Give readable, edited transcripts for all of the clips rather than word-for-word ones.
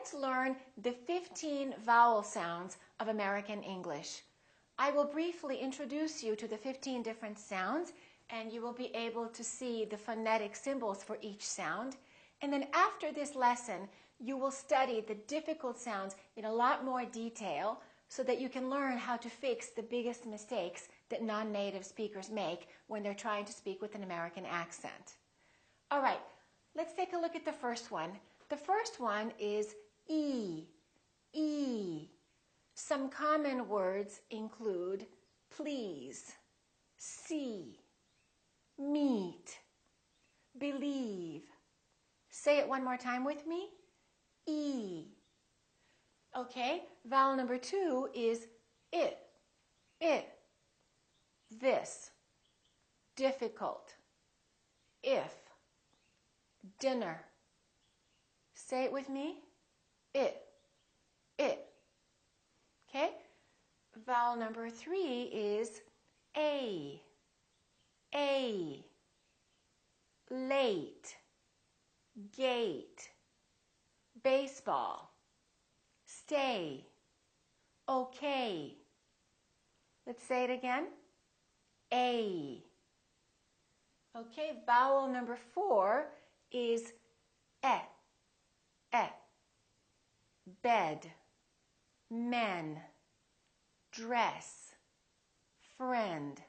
let's learn the 15 vowel sounds of American English. I will briefly introduce you to the 15 different sounds, and you will be able to see the phonetic symbols for each sound. And then after this lesson, you will study the difficult sounds in a lot more detail so that you can learn how to fix the biggest mistakes that non-native speakers make when they're trying to speak with an American accent. All right, let's take a look at the first one. The first one is E, E. Some common words include please, see, meet, believe. Say it one more time with me. E. Okay, vowel number 2 is it, this, difficult, if, dinner. Say it with me. It. Okay, vowel number 3 is a, late, gate, baseball, stay, okay. Let's say it again. A. Okay, vowel number 4 is e, bed, men, dress, friend.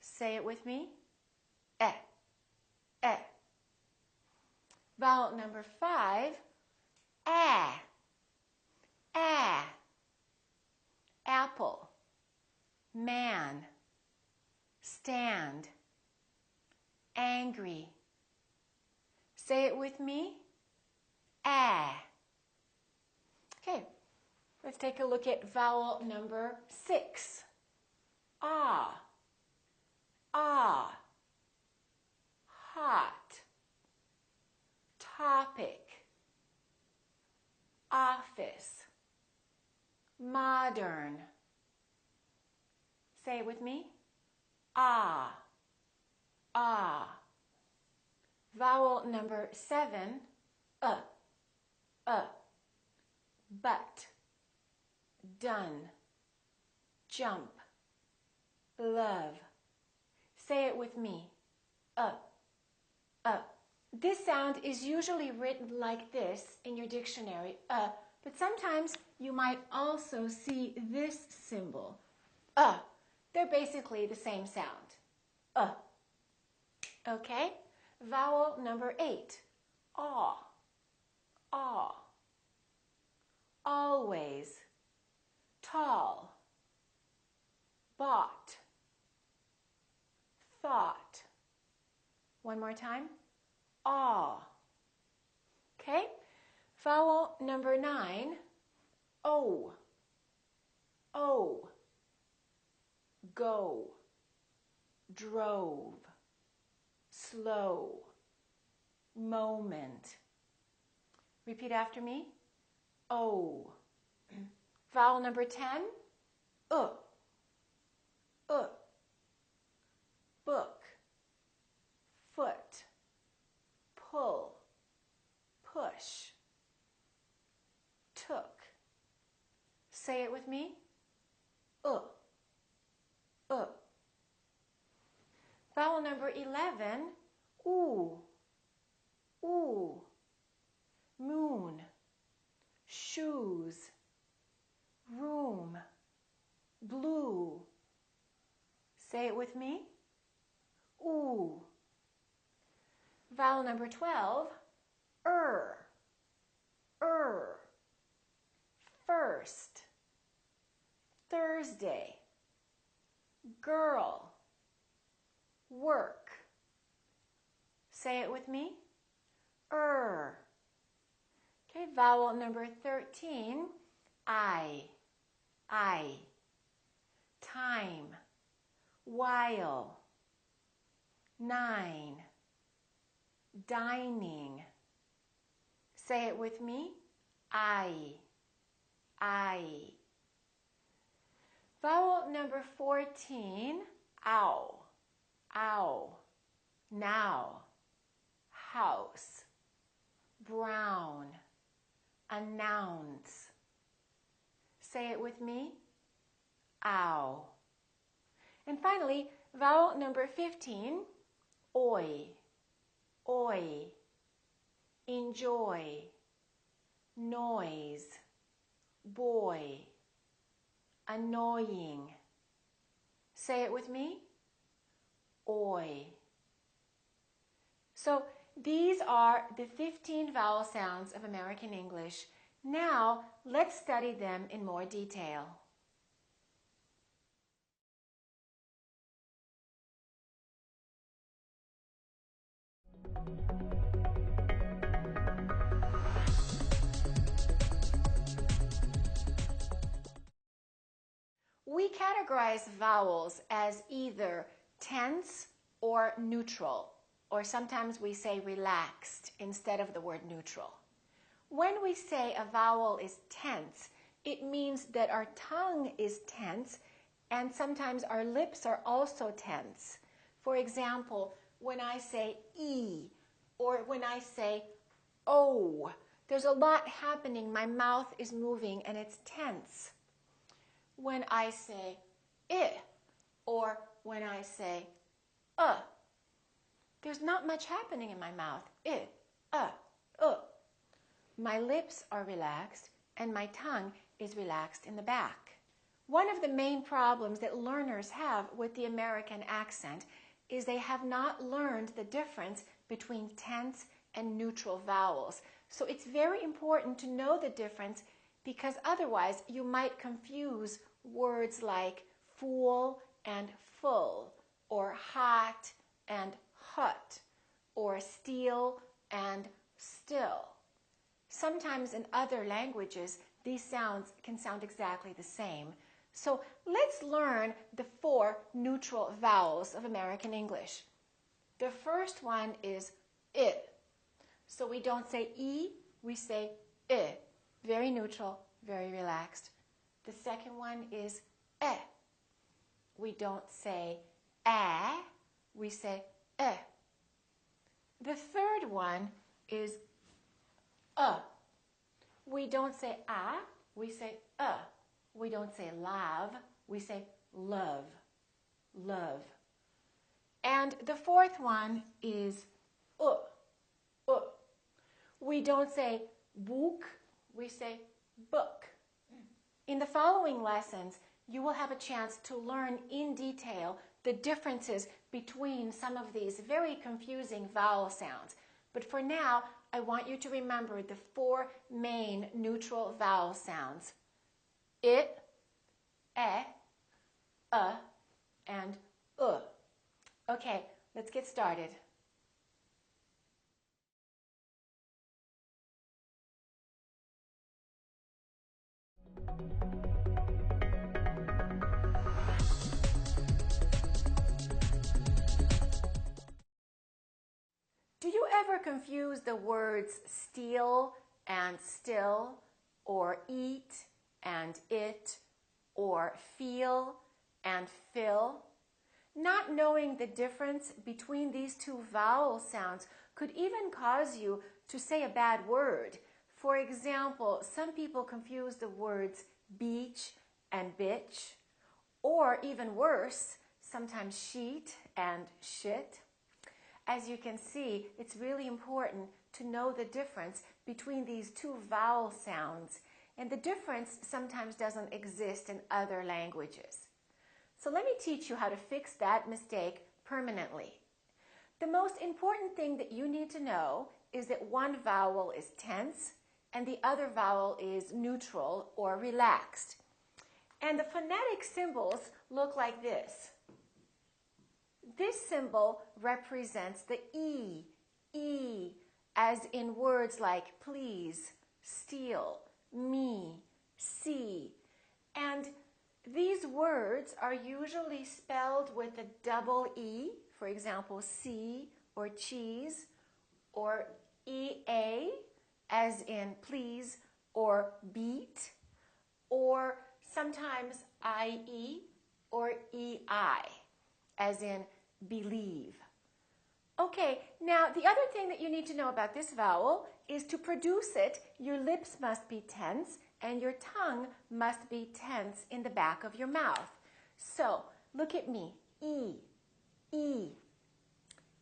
Say it with me. E. Vowel number 5, a, apple, man, stand, angry. Say it with me. A. Okay, let's take a look at vowel number 6. Ah, hot, topic, office, modern. Say it with me. Ah. Vowel number 7, but, done, jump, love. Say it with me. This sound is usually written like this in your dictionary, but sometimes you might also see this symbol. They're basically the same sound. Okay? Vowel number 8, aw, always, tall, bought, thought. One more time. Aw. Okay? Vowel number 9, O, go, drove, slow, moment. Repeat after me. O. Vowel number 10, book, foot, pull, push, took. Say it with me. Vowel number 11, oo, moon, shoes, room, blue. Say it with me. Ooh. Vowel number 12, first, Thursday, girl, work. Say it with me. Okay, vowel number 13, I, time, while, 9, dining. Say it with me. I. Vowel number 14, ow, now, house, brown, announce. Say it with me. Ow. And finally, vowel number 15, oi, oi, enjoy, noise, boy, annoying. Say it with me. Oi. So these are the 15 vowel sounds of American English. Now let's study them in more detail. We categorize vowels as either tense or neutral, or sometimes we say relaxed instead of the word neutral. When we say a vowel is tense, it means that our tongue is tense and sometimes our lips are also tense. For example, when I say E or when I say O, there's a lot happening. My mouth is moving and it's tense. When I say I or when I say there's not much happening in my mouth. I, My lips are relaxed and my tongue is relaxed in the back. One of the main problems that learners have with the American accent is they have not learned the difference between tense and neutral vowels. So it's very important to know the difference, because otherwise you might confuse words like fool and full, or hot and hut, or steal and still. Sometimes in other languages, these sounds can sound exactly the same. So let's learn the 4 neutral vowels of American English. The first one is I. So we don't say E, we say I. Very neutral, very relaxed. The second one is E. We don't say A, we say E. The third one is We don't say A, we say We don't say love, we say love, love. And the fourth one is We don't say book, we say book. In the following lessons, you will have a chance to learn in detail the differences between some of these very confusing vowel sounds. But for now, I want you to remember the 4 main neutral vowel sounds. It, and Okay, let's get started. Do you ever confuse the words steal and still, or eat and it, or feel and fill? Not knowing the difference between these 2 vowel sounds could even cause you to say a bad word. For example, some people confuse the words beach and bitch, or even worse, sometimes sheet and shit. As you can see, it's really important to know the difference between these 2 vowel sounds, and the difference sometimes doesn't exist in other languages. So let me teach you how to fix that mistake permanently. The most important thing that you need to know is that one vowel is tense and the other vowel is neutral or relaxed. And the phonetic symbols look like this. This symbol represents the E, as in words like please, steal, me, see. And these words are usually spelled with a double E, for example, see or cheese, or EA, as in please or beat, or sometimes IE or EI, as in believe. Okay, now the other thing that you need to know about this vowel is to produce it, your lips must be tense and your tongue must be tense in the back of your mouth. So, look at me. E, E.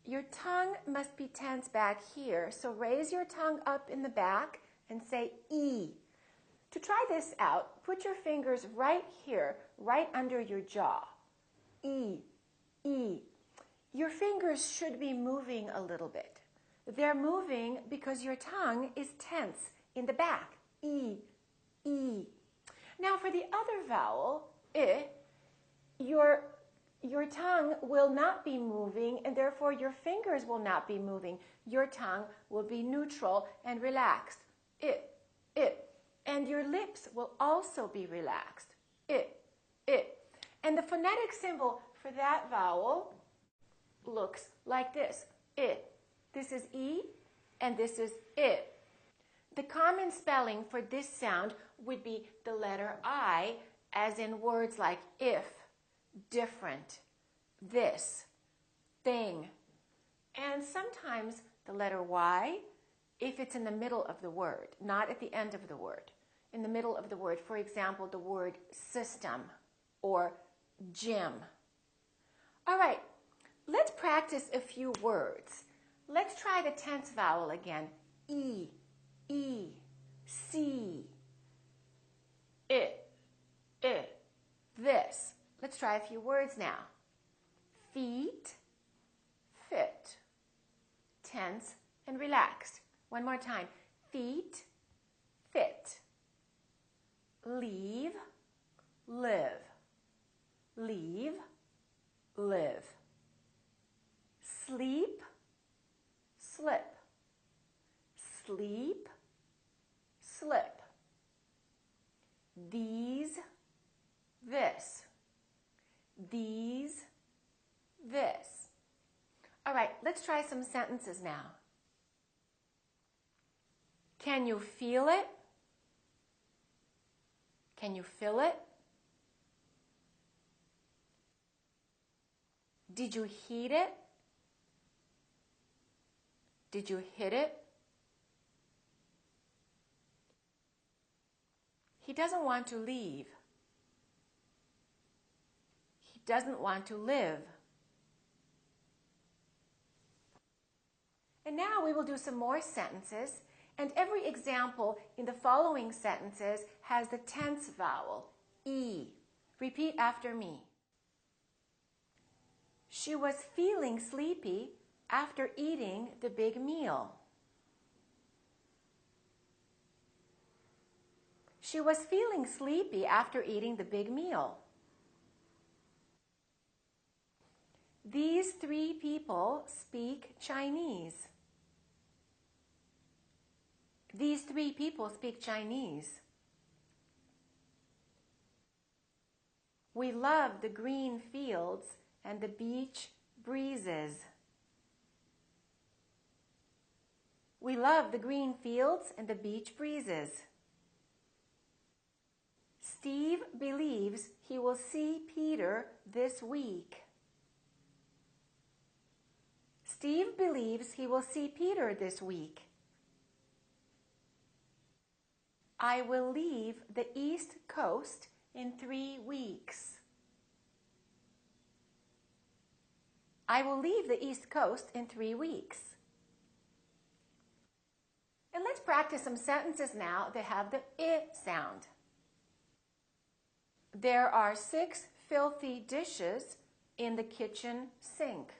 Your tongue must be tense back here, so raise your tongue up in the back and say E. To try this out, put your fingers right here, right under your jaw. E, E. Your fingers should be moving a little bit. They're moving because your tongue is tense in the back. E, E. Now for the other vowel, I, your tongue will not be moving and therefore your fingers will not be moving. Your tongue will be neutral and relaxed. I. And your lips will also be relaxed. I. And the phonetic symbol for that vowel looks like this. I. This is E and this is I. The common spelling for this sound would be the letter I, as in words like if, different, this, thing, and sometimes the letter Y if it's in the middle of the word, not at the end of the word. In the middle of the word, for example, the word system or gym. All right, let's practice a few words. Let's try the tense vowel again. E, E, C, I, this. Let's try a few words now. Feet, fit, tense and relaxed. One more time. Feet, fit. Leave, live. Leave, live. Sleep, slip. Sleep, slip. These, this. These, this. All right, let's try some sentences now. Can you feel it? Can you feel it? Did you heat it? Did you hit it? He doesn't want to leave. He doesn't want to live. And now we will do some more sentences, and every example in the following sentences has the tense vowel, E. Repeat after me. She was feeling sleepy after eating the big meal. She was feeling sleepy after eating the big meal. These three people speak Chinese. These three people speak Chinese. We love the green fields and the beach breezes. We love the green fields and the beach breezes. Steve believes he will see Peter this week. Steve believes he will see Peter this week. I will leave the East Coast in 3 weeks. I will leave the East Coast in 3 weeks. And let's practice some sentences now that have the I sound. There are 6 filthy dishes in the kitchen sink.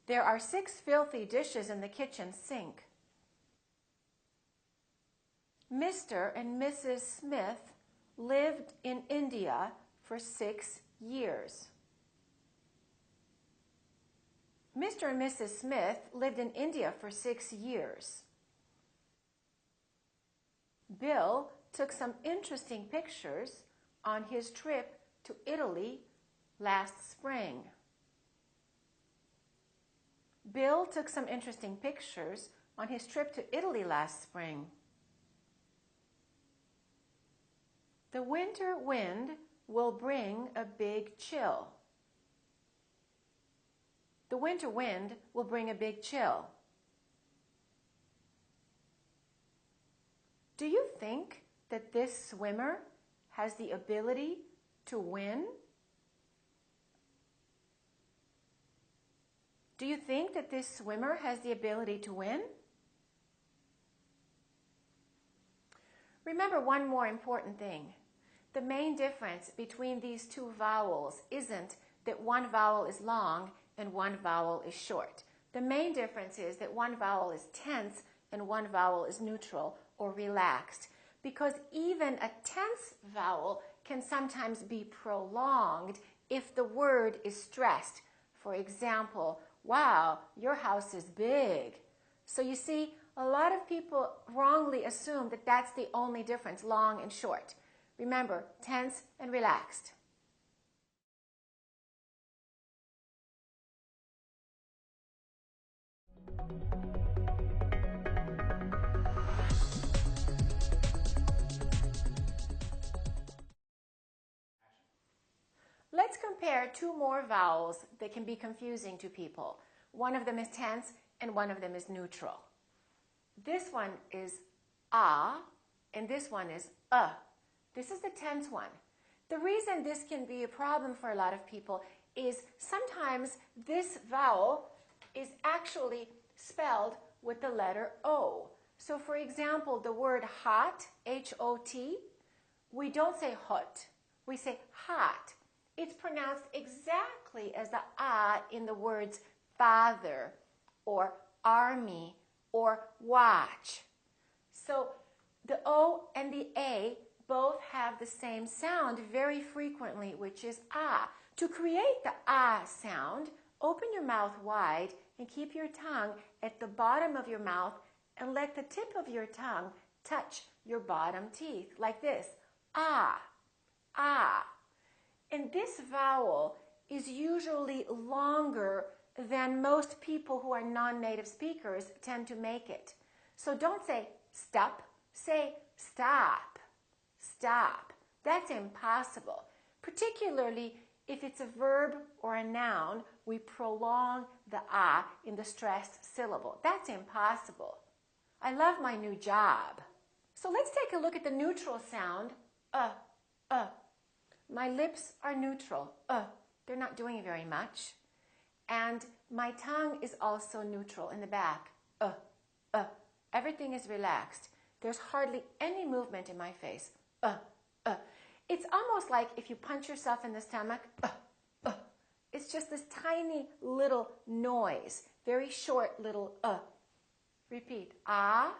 There are 6 filthy dishes in the kitchen sink. Mr. and Mrs. Smith lived in India for 6 years. Mr. and Mrs. Smith lived in India for 6 years. Bill took some interesting pictures on his trip to Italy last spring. Bill took some interesting pictures on his trip to Italy last spring. The winter wind will bring a big chill. The winter wind will bring a big chill. Do you think that this swimmer has the ability to win? Do you think that this swimmer has the ability to win? Remember one more important thing. The main difference between these two vowels isn't that one vowel is long and one vowel is short. The main difference is that one vowel is tense and one vowel is neutral or relaxed, because even a tense vowel can sometimes be prolonged if the word is stressed. For example, wow, your house is big. So you see, a lot of people wrongly assume that that's the only difference, long and short. Remember, tense and relaxed. Let's compare two more vowels that can be confusing to people. One of them is tense and one of them is neutral. This one is ah and this one is This is the tense one. The reason this can be a problem for a lot of people is sometimes this vowel is actually spelled with the letter O. So for example, the word hot, H-O-T, we don't say hot, we say hot. It's pronounced exactly as the ah in the words father or army or watch. So the O and the A both have the same sound very frequently, which is ah. To create the ah sound, open your mouth wide and keep your tongue at the bottom of your mouth and let the tip of your tongue touch your bottom teeth like this. Ah, ah. And this vowel is usually longer than most people who are non-native speakers tend to make it. So don't say stop, say stop, stop. That's impossible. Particularly if it's a verb or a noun, we prolong the ah in the stressed syllable. That's impossible. I love my new job. So let's take a look at the neutral sound, My lips are neutral, They're not doing very much. And my tongue is also neutral in the back, Everything is relaxed. There's hardly any movement in my face, It's almost like if you punch yourself in the stomach, It's just this tiny little noise, very short little Repeat, ah,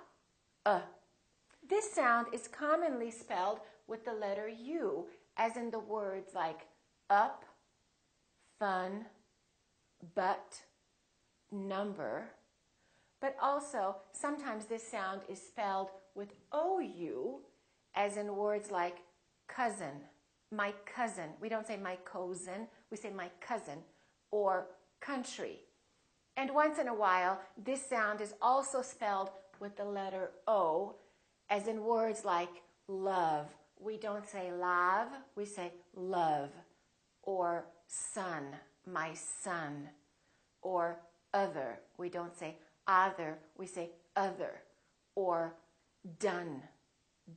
This sound is commonly spelled with the letter U, as in the words like up, fun, but, number. But also, sometimes this sound is spelled with OU, as in words like cousin, my cousin. We don't say my cousin, we say my cousin, or country. And once in a while, this sound is also spelled with the letter O, as in words like love. We don't say love, we say love. Or son, my son. Or other. We don't say other, we say other. Or done,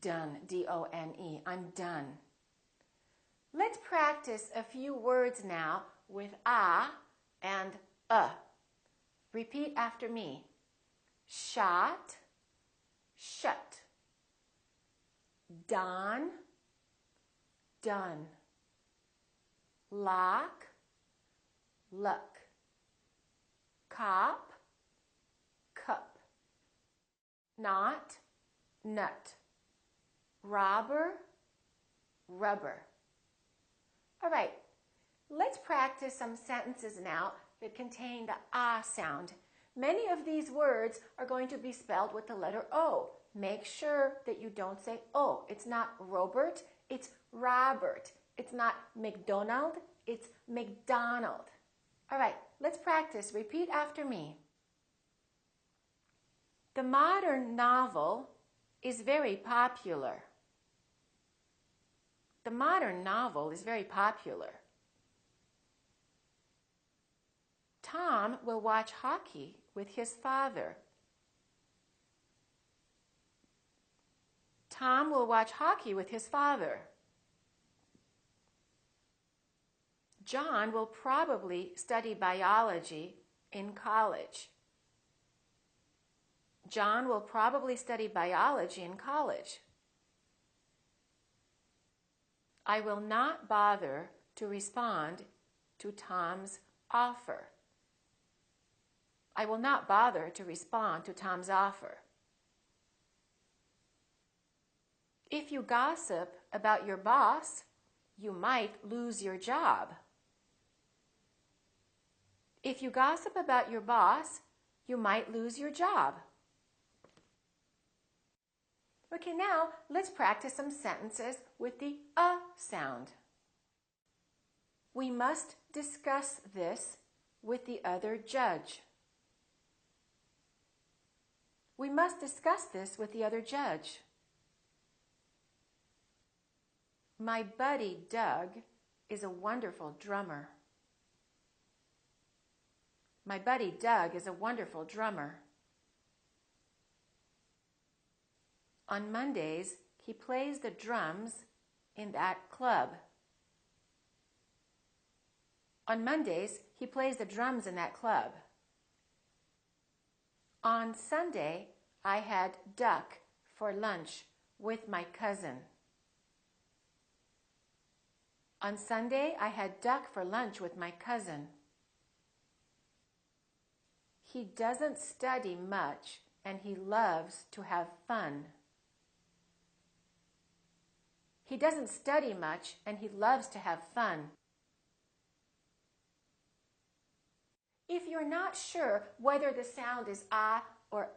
done, D-O-N-E, I'm done. Let's practice a few words now with ah and Repeat after me. Shot, shut. Don, done. Lock, luck. Cop, cup. Knot, nut. Robber, rubber. All right, let's practice some sentences now that contain the ah sound. Many of these words are going to be spelled with the letter O. Make sure that you don't say O. It's not Robert, it's Robert. It's not McDonald, it's McDonald. All right, let's practice. Repeat after me. The modern novel is very popular. The modern novel is very popular. Tom will watch hockey with his father. Tom will watch hockey with his father. John will probably study biology in college. John will probably study biology in college. I will not bother to respond to Tom's offer. I will not bother to respond to Tom's offer. If you gossip about your boss, you might lose your job. If you gossip about your boss, you might lose your job. Okay, now let's practice some sentences with the sound. We must discuss this with the other judge. We must discuss this with the other judge. My buddy Doug is a wonderful drummer. My buddy Doug is a wonderful drummer. On Mondays, he plays the drums in that club. On Mondays, he plays the drums in that club. On Sunday, I had duck for lunch with my cousin. On Sunday, I had duck for lunch with my cousin. He doesn't study much and he loves to have fun. He doesn't study much and he loves to have fun. If you're not sure whether the sound is or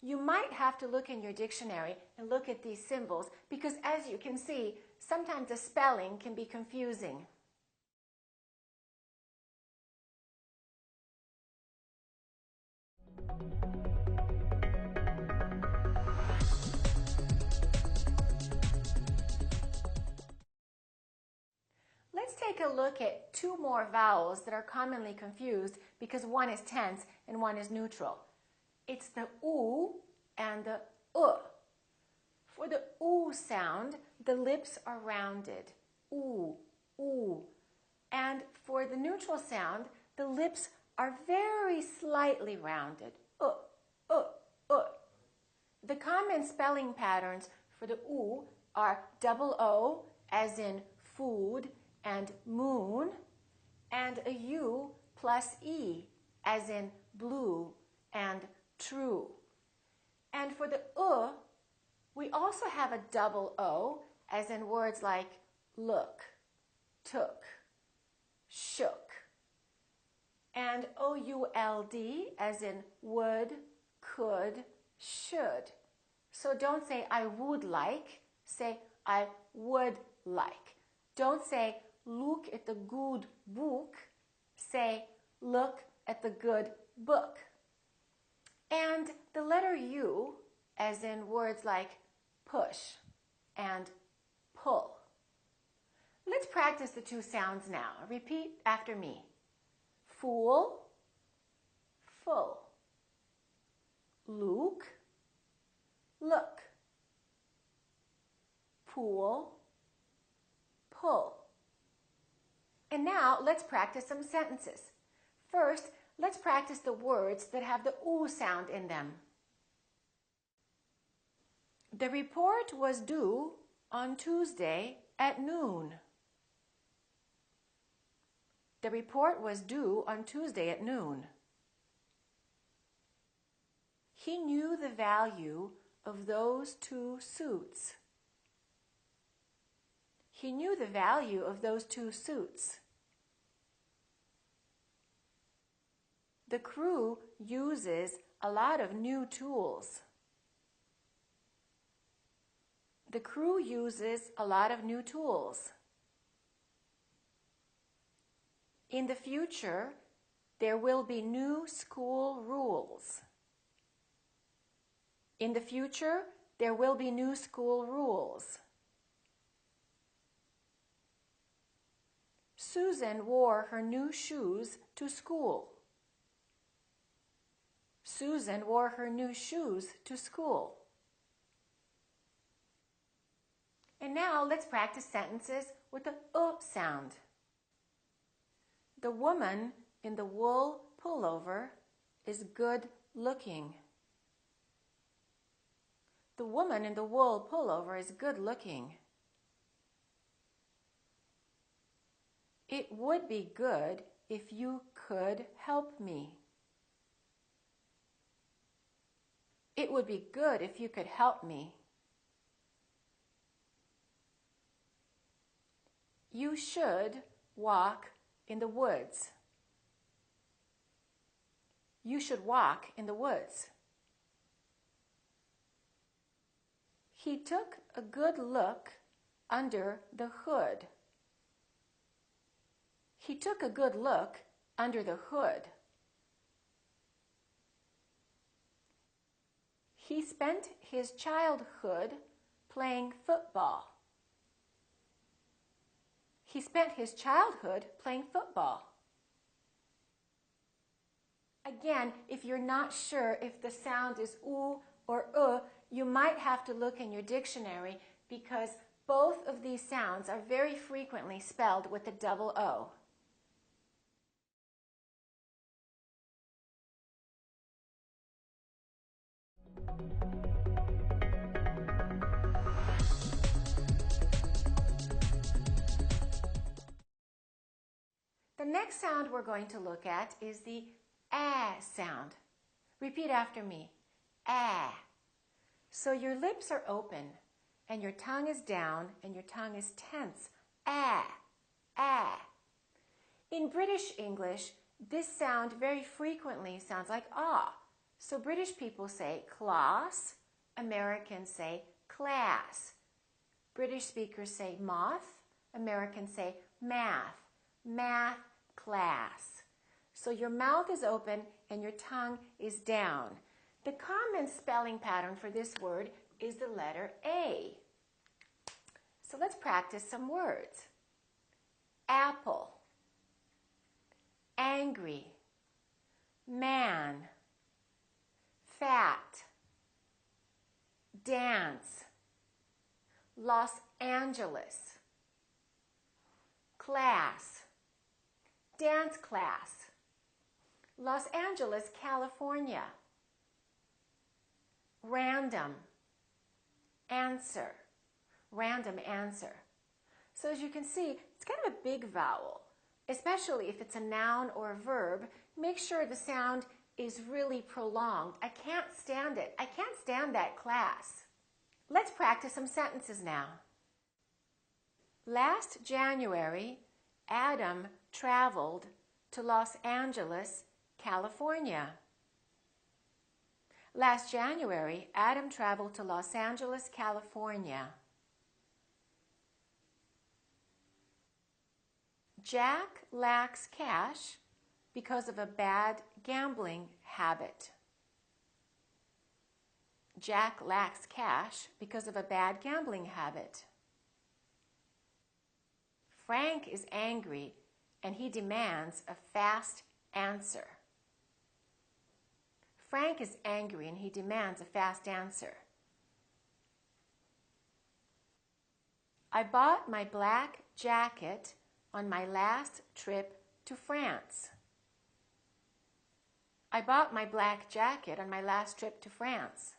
you might have to look in your dictionary and look at these symbols because, as you can see, sometimes the spelling can be confusing. Let's take a look at two more vowels that are commonly confused because one is tense and one is neutral. It's the oo and the For the oo sound, the lips are rounded. Oo, oo. And for the neutral sound, the lips are very slightly rounded. The common spelling patterns for the oo are double O, as in food and moon, and a U plus E, as in blue and true. And for the we also have a double O, as in words like look, took, shook, and OULD, as in would, could, should. So don't say I would like, say I would like. Don't say look at the good book, say look at the good book. And the letter U, as in words like push and pull. Let's practice the two sounds now. Repeat after me. Fool, full. Luke, look. Pool, pull. And now let's practice some sentences. First, let's practice the words that have the oo sound in them. The report was due on Tuesday at noon. The report was due on Tuesday at noon. He knew the value of those two suits. He knew the value of those two suits. The crew uses a lot of new tools. The crew uses a lot of new tools. In the future, there will be new school rules. In the future, there will be new school rules. Susan wore her new shoes to school. Susan wore her new shoes to school. And now let's practice sentences with the sound. The woman in the wool pullover is good looking. The woman in the wool pullover is good looking. It would be good if you could help me. It would be good if you could help me. You should walk in the woods. You should walk in the woods. He took a good look under the hood. He took a good look under the hood. He spent his childhood playing football. He spent his childhood playing football. Again, if you're not sure if the sound is oo or you might have to look in your dictionary because both of these sounds are very frequently spelled with a double O. The next sound we're going to look at is the sound. Repeat after me. So your lips are open and your tongue is down and your tongue is tense. In British English, this sound very frequently sounds like ah. So British people say class, Americans say class. British speakers say moth, Americans say math. Math class. So your mouth is open and your tongue is down. The common spelling pattern for this word is the letter A. So let's practice some words. Apple, angry, man, fat, dance, Los Angeles, class, dance class, Los Angeles, California, random answer. So as you can see, it's kind of a big vowel, especially if it's a noun or a verb. Make sure the sound is really prolonged. I can't stand it. I can't stand that class. Let's practice some sentences now. Last January, Adam traveled to Los Angeles, California. Last January, Adam traveled to Los Angeles, California. Jack lacks cash because of a bad gambling habit. Jack lacks cash because of a bad gambling habit. Frank is angry and he demands a fast answer. Frank is angry and he demands a fast answer. I bought my black jacket on my last trip to France. I bought my black jacket on my last trip to France.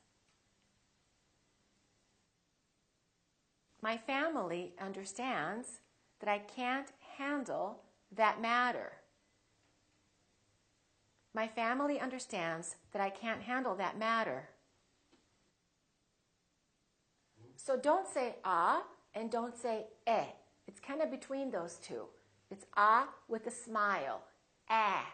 My family understands that I can't handle that matter. My family understands that I can't handle that matter. So don't say ah and don't say eh. It's kind of between those two. It's ah with a smile. Ah.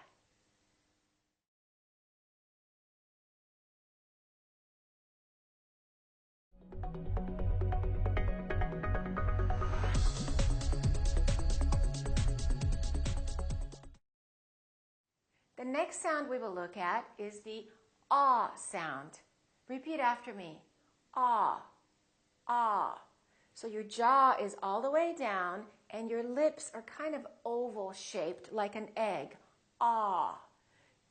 The next sound we will look at is the ah sound. Repeat after me. Ah, ah. So your jaw is all the way down and your lips are kind of oval shaped like an egg. Ah.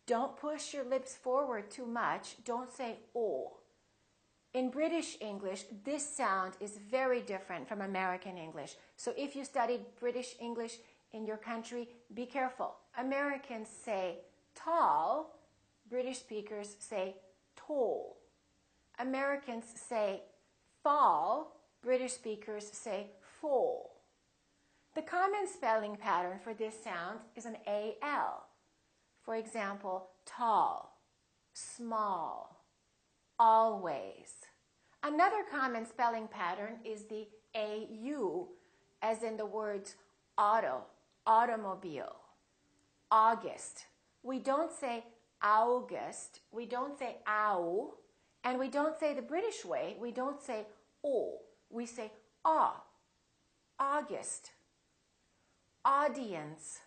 Don't push your lips forward too much. Don't say O. In British English, this sound is very different from American English. So if you studied British English in your country, be careful. Americans say tall. British speakers say tall. Americans say fall. British speakers say fall. The common spelling pattern for this sound is an AL. For example, tall, small, always. Another common spelling pattern is the AU, as in the words auto, automobile, August. We don't say August, we don't say ow, and we don't say the British way, we don't say o, we say August. Audience,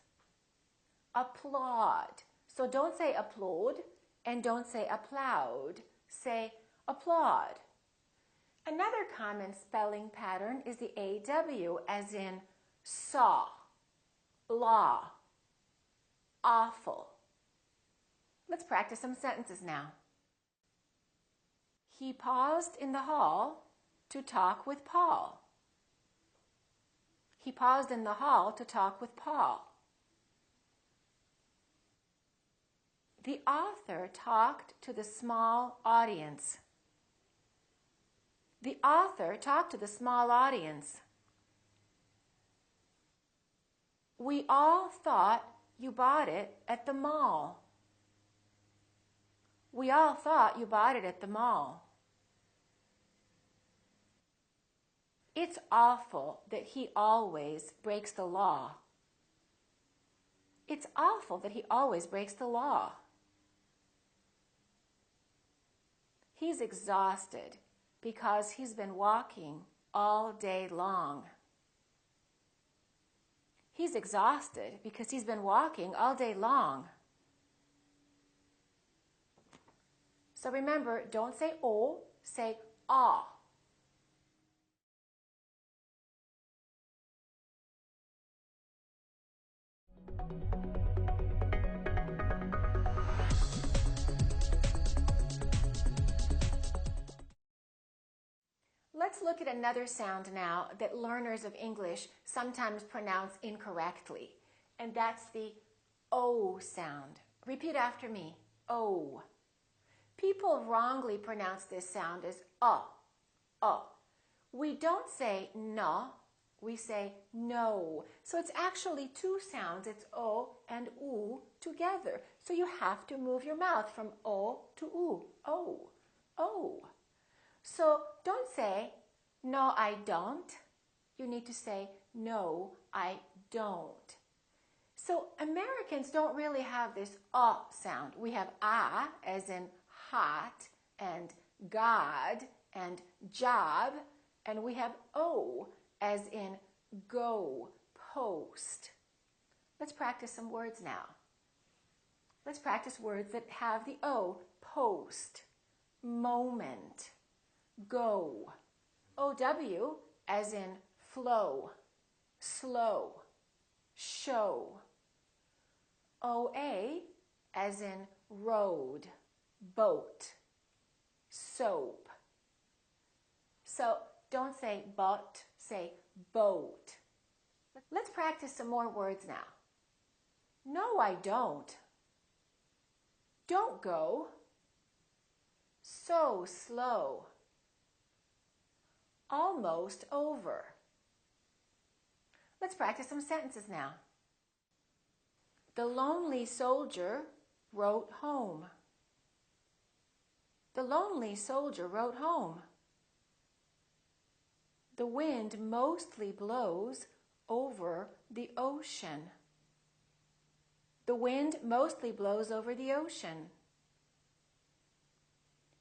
applaud. So don't say applaud and don't say applaud, say applaud. Another common spelling pattern is the AW, as in saw, law, awful. Let's practice some sentences now. He paused in the hall to talk with Paul. He paused in the hall to talk with Paul. The author talked to the small audience. The author talked to the small audience. We all thought you bought it at the mall. We all thought you bought it at the mall. It's awful that he always breaks the law. It's awful that he always breaks the law. He's exhausted because he's been walking all day long. He's exhausted because he's been walking all day long. So remember, don't say O, say ah. Let's look at another sound now that learners of English sometimes pronounce incorrectly, and that's the O sound. Repeat after me, O. People wrongly pronounce this sound as O. We don't say no, we say no. So it's actually two sounds, it's O and U together. So you have to move your mouth from O to U, O, O. So don't say, no, I don't. You need to say, no, I don't. So Americans don't really have this sound. We have as in hot and God and job, and we have O as in go, post. Let's practice some words now. Let's practice words that have the O, post, moment, go. OW as in flow, slow, show. OA as in road, boat, soap. So don't say boat, say boat. Let's practice some more words now. No, I don't. Don't go. So slow. Almost over. Let's practice some sentences now. The lonely soldier wrote home. The lonely soldier wrote home. The wind mostly blows over the ocean. The wind mostly blows over the ocean.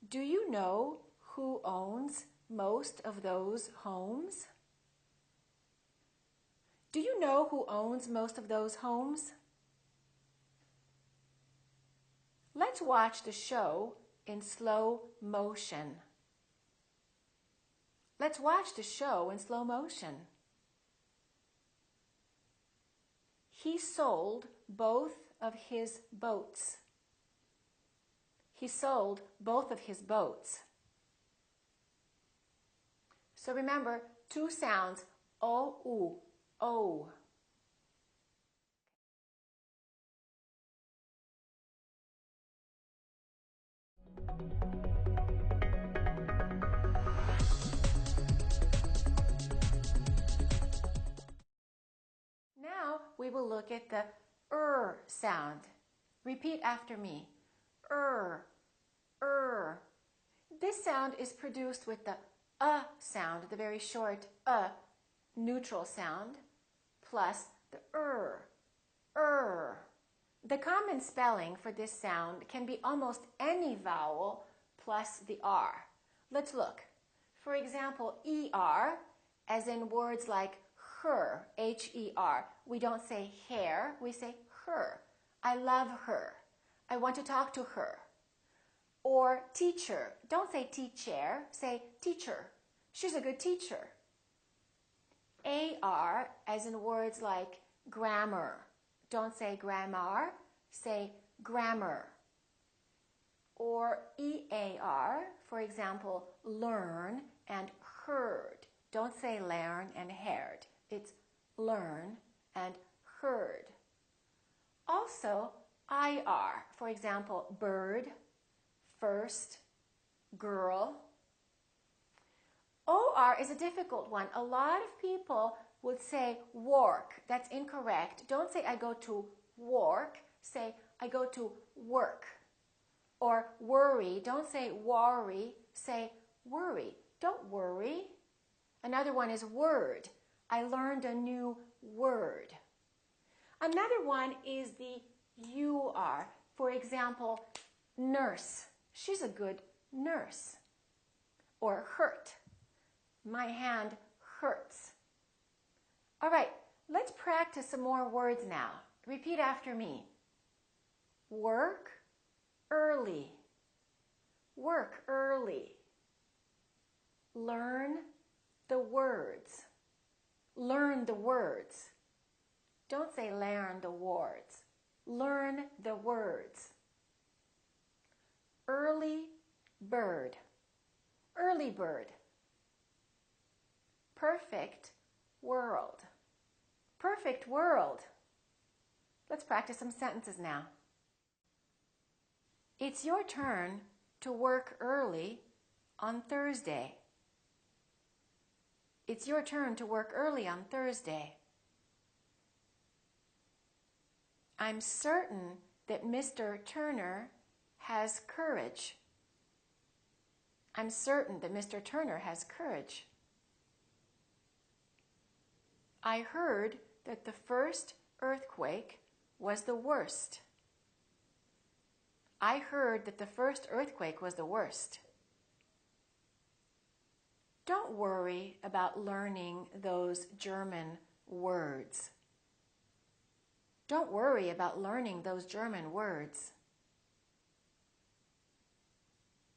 Do you know who owns most of those homes? Do you know who owns most of those homes? Let's watch the show in slow motion. Let's watch the show in slow motion. He sold both of his boats. He sold both of his boats. So remember, two sounds, o, u, o. Now we will look at the sound. Repeat after me. This sound is produced with the sound, the very short neutral sound, plus the The common spelling for this sound can be almost any vowel plus the r. Let's look. For example, er, as in words like her, H-E-R. We don't say hair, we say her. I love her. I want to talk to her. Or teacher. Don't say teacher, say teacher. She's a good teacher. AR, as in words like grammar. Don't say grammar, say grammar. Or EAR, for example, learn and heard. Don't say learn and heard. It's learn and heard. Also, IR, for example, bird, first, girl. OR is a difficult one. A lot of people would say work. That's incorrect. Don't say I go to work. Say I go to work. Or worry. Don't say worry. Say worry. Don't worry. Another one is word. I learned a new word. Another one is the UR. For example, nurse. She's a good nurse. Or hurt. My hand hurts. All right, let's practice some more words now. Repeat after me. Work early. Work early. Learn the words. Learn the words. Don't say learn the words. Learn the words. Early bird. Early bird. Perfect world. Perfect world. Let's practice some sentences now. It's your turn to work early on Thursday. It's your turn to work early on Thursday. I'm certain that Mr. Turner has courage. I'm certain that Mr. Turner has courage. I heard that the first earthquake was the worst. I heard that the first earthquake was the worst. Don't worry about learning those German words. Don't worry about learning those German words.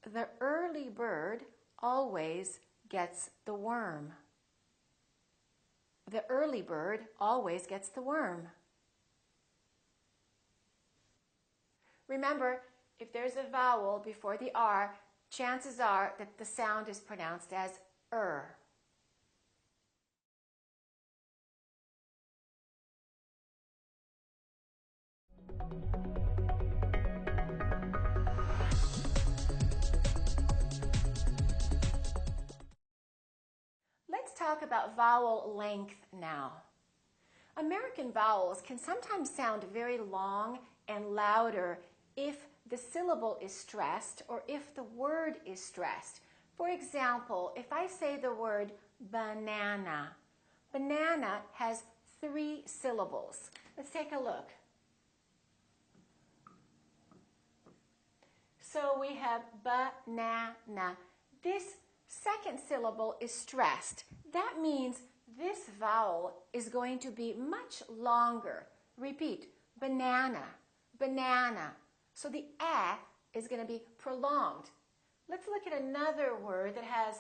The early bird always gets the worm. The early bird always gets the worm. Remember, if there's a vowel before the R, chances are that the sound is pronounced as er. Let's talk about vowel length now. American vowels can sometimes sound very long and louder if the syllable is stressed or if the word is stressed. For example, if I say the word banana, banana has 3 syllables. Let's take a look. So we have banana. This second syllable is stressed. That means this vowel is going to be much longer. Repeat, banana, banana. So the a is going to be prolonged. Let's look at another word that has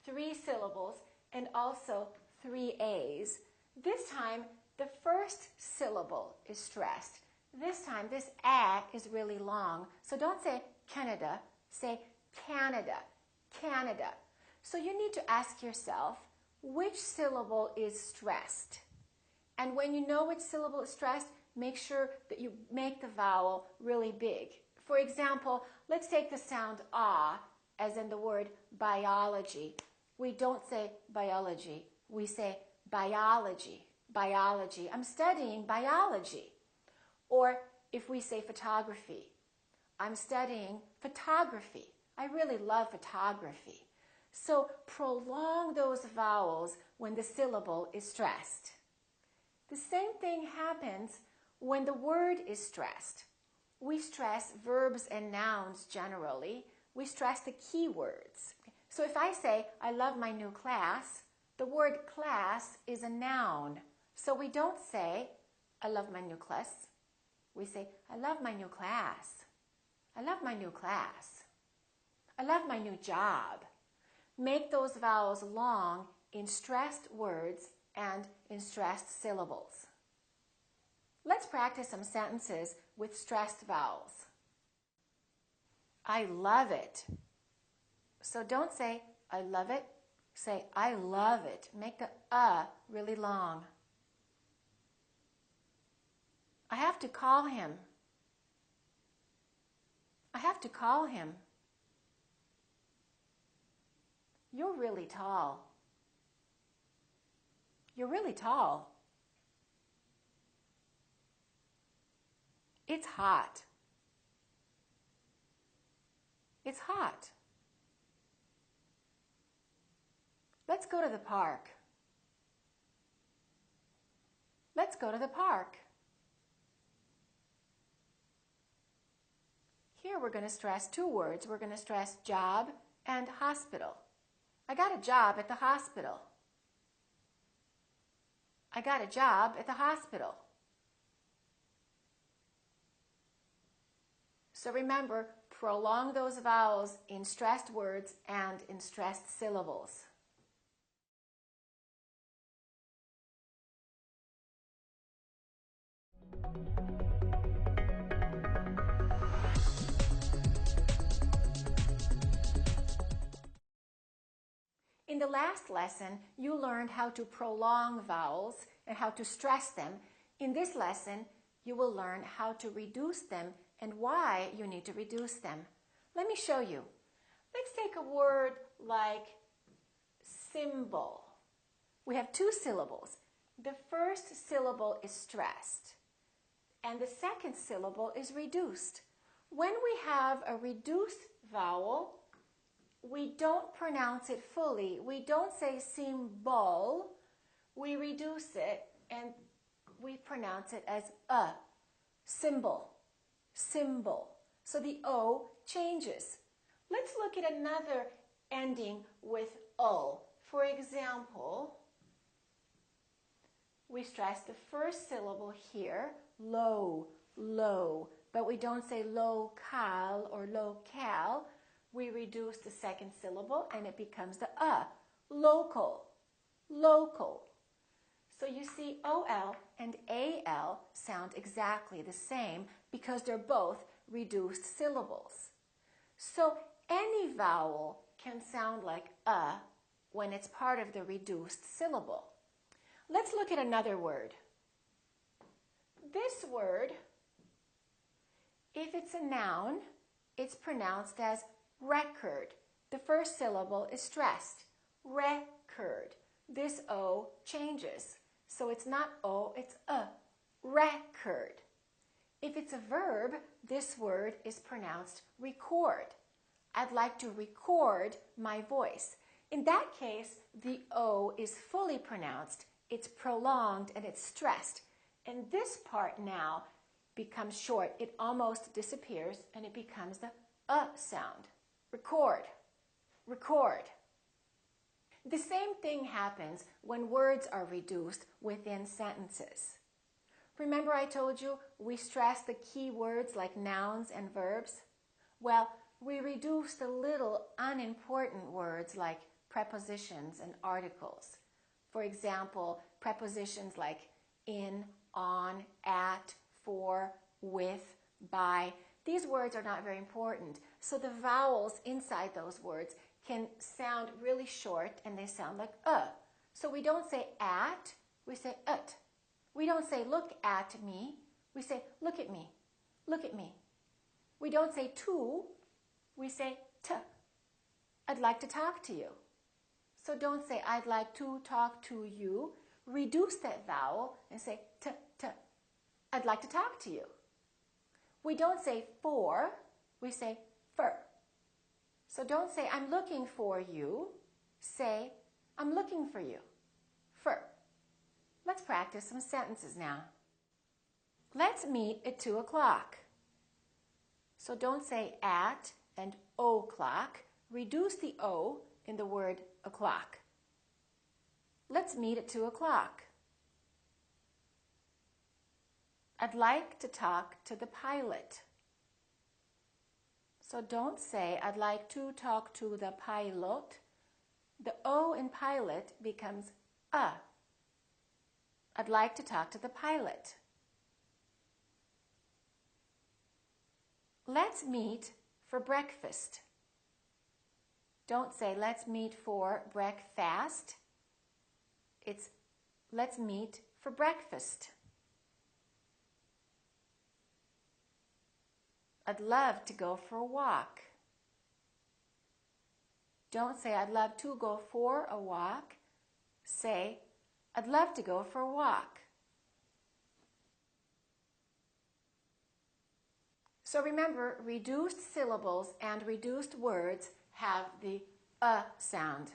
3 syllables and also 3 a's. This time, the first syllable is stressed. This time, this A is really long. So don't say Canada, say Canada, Canada. So you need to ask yourself, which syllable is stressed? And when you know which syllable is stressed, make sure that you make the vowel really big. For example, let's take the sound ah, as in the word biology. We don't say biology, we say biology, biology. I'm studying biology. Or if we say photography, I'm studying photography. I really love photography. So prolong those vowels when the syllable is stressed. The same thing happens when the word is stressed. We stress verbs and nouns generally. We stress the key words. So if I say, I love my new class, the word class is a noun. So we don't say, I love my new class. We say, I love my new class. I love my new class. I love my new job. Make those vowels long in stressed words and in stressed syllables. Let's practice some sentences with stressed vowels. I love it. So don't say, I love it. Say, I love it. Make the really long. I have to call him. I have to call him. You're really tall. You're really tall. It's hot. It's hot. Let's go to the park. Let's go to the park. Here we're going to stress two words. We're going to stress job and hospital. I got a job at the hospital. I got a job at the hospital. So remember, prolong those vowels in stressed words and in stressed syllables. In the last lesson, you learned how to prolong vowels and how to stress them. In this lesson, you will learn how to reduce them and why you need to reduce them. Let me show you. Let's take a word like symbol. We have two syllables. The first syllable is stressed, and the second syllable is reduced. When we have a reduced vowel, we don't pronounce it fully. We don't say symbol. We reduce it and we pronounce it as a symbol, symbol. So the O changes. Let's look at another ending with O. For example, we stress the first syllable here, low, low, but we don't say local or local. We reduce the second syllable and it becomes the local, local. So you see OL and AL sound exactly the same because they're both reduced syllables. So any vowel can sound like when it's part of the reduced syllable. Let's look at another word. This word, if it's a noun, it's pronounced as record. The first syllable is stressed. Record. This O changes. So it's not O, it's a. Record. If it's a verb, this word is pronounced record. I'd like to record my voice. In that case, the O is fully pronounced. It's prolonged and it's stressed. And this part now becomes short. It almost disappears and it becomes the sound. Record, record. The same thing happens when words are reduced within sentences. Remember I told you we stress the key words like nouns and verbs? Well, we reduce the little unimportant words like prepositions and articles. For example, prepositions like in, on, at, for, with, by. These words are not very important. So the vowels inside those words can sound really short and they sound like So we don't say at, we say ut. We don't say look at me, we say look at me, look at me. We don't say to, we say t. I'd like to talk to you. So don't say I'd like to talk to you. Reduce that vowel and say t, t. I'd like to talk to you. We don't say for, we say for. So don't say I'm looking for you. Say I'm looking for you. For. Let's practice some sentences now. Let's meet at 2 o'clock. So don't say at and o'clock. Reduce the O in the word o'clock. Let's meet at 2 o'clock. I'd like to talk to the pilot. So don't say I'd like to talk to the pilot. The O in pilot becomes a. I'd like to talk to the pilot. Let's meet for breakfast. Don't say let's meet for breakfast. It's let's meet for breakfast. I'd love to go for a walk. Don't say I'd love to go for a walk. Say I'd love to go for a walk. So remember, reduced syllables and reduced words have the sound.